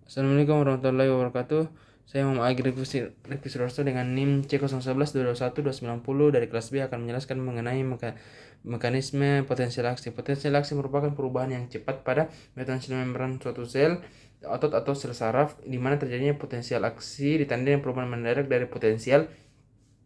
Assalamualaikum warahmatullahi wabarakatuh. Saya Muhammad Agri Rifki Sudarso dengan NIM C011 221 290 dari kelas B akan menjelaskan mengenai mekanisme potensial aksi. Potensial aksi merupakan perubahan yang cepat pada metabolisme membran suatu sel, otot atau sel saraf, di mana terjadinya potensial aksi ditandai dengan perubahan mendadak dari potensial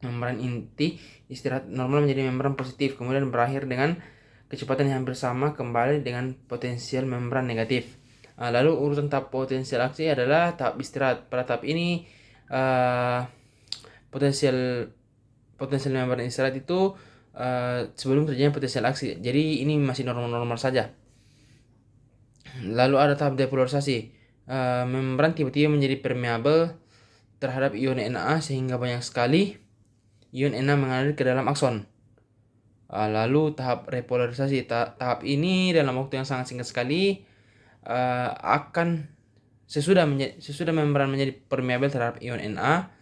membran inti istirahat normal menjadi membran positif, kemudian berakhir dengan kecepatan yang hampir sama kembali dengan potensial membran negatif. Lalu urutan tahap potensial aksi adalah tahap istirahat. Pada tahap ini potensial potensial membran istirahat itu sebelum terjadinya potensial aksi. Jadi ini masih normal-normal saja. Lalu ada tahap depolarisasi. Membran tiba-tiba menjadi permeabel terhadap ion Na sehingga banyak sekali ion Na mengalir ke dalam akson. Lalu tahap repolarisasi. Tahap ini dalam waktu yang sangat singkat sekali akan sesudah membran menjadi permeabel terhadap ion Na,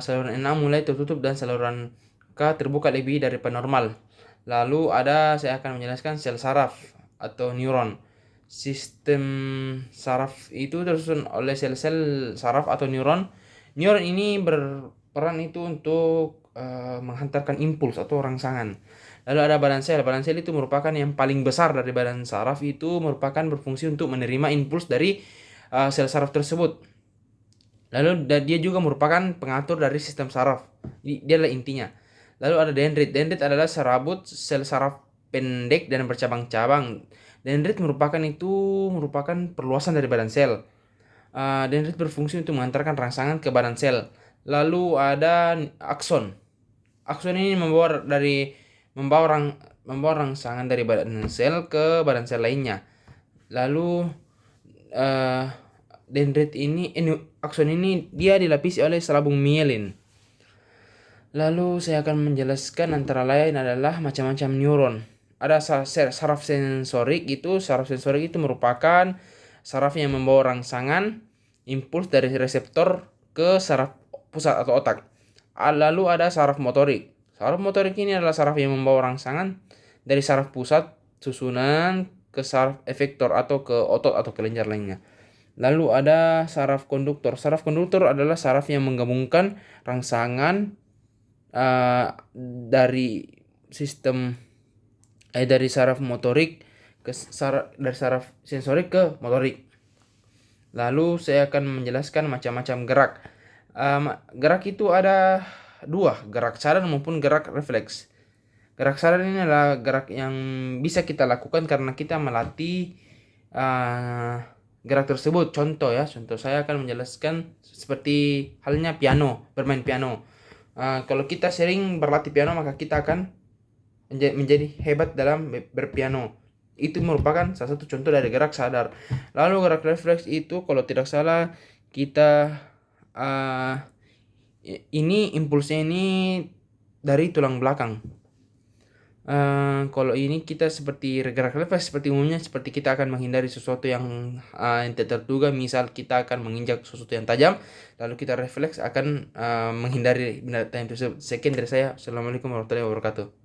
saluran Na mulai tertutup dan saluran K terbuka lebih daripada normal. Lalu saya akan menjelaskan sel saraf atau neuron. Sistem saraf itu tersusun oleh sel-sel saraf atau neuron. Neuron ini berperan itu untuk menghantarkan impuls atau rangsangan. Lalu ada badan sel. Badan sel itu merupakan yang paling besar dari badan saraf, itu merupakan berfungsi untuk menerima impuls dari sel saraf tersebut. Lalu dia juga merupakan pengatur dari sistem saraf. Dia adalah intinya. Lalu ada dendrit. Dendrit adalah serabut sel saraf pendek dan bercabang-cabang. Dendrit merupakan perluasan dari badan sel. Dendrit berfungsi untuk mengantarkan rangsangan ke badan sel. Lalu ada akson. Akson ini membawa rangsangan dari badan sel ke badan sel lainnya. Lalu akson ini dia dilapisi oleh selabung mielin. Lalu saya akan menjelaskan antara lain adalah macam-macam neuron. Ada saraf sensorik itu. Saraf sensorik itu merupakan saraf yang membawa rangsangan impuls dari reseptor ke saraf pusat atau otak. Lalu ada saraf motorik. Saraf motorik ini adalah saraf yang membawa rangsangan dari saraf pusat susunan ke saraf efektor atau ke otot atau kelenjar lainnya. Lalu ada saraf konduktor. Saraf konduktor adalah saraf yang menggabungkan rangsangan dari saraf motorik dari saraf sensorik ke motorik. Lalu saya akan menjelaskan macam-macam gerak. Gerak itu ada dua, gerak sadar maupun gerak refleks. Gerak sadar ini adalah gerak yang bisa kita lakukan karena kita melatih gerak tersebut. Contoh saya akan menjelaskan seperti halnya bermain piano. Kalau kita sering berlatih piano, maka kita akan menjadi hebat dalam berpiano. Itu merupakan salah satu contoh dari gerak sadar. Lalu gerak refleks itu kalau tidak salah kita impulsnya ini dari tulang belakang. Kalau ini kita seperti gerak refleks seperti umumnya seperti kita akan menghindari sesuatu yang tidak terduga. Misal kita akan menginjak sesuatu yang tajam, lalu kita refleks akan menghindari benda tajam tersebut. Sekian dari saya. Assalamualaikum warahmatullahi wabarakatuh.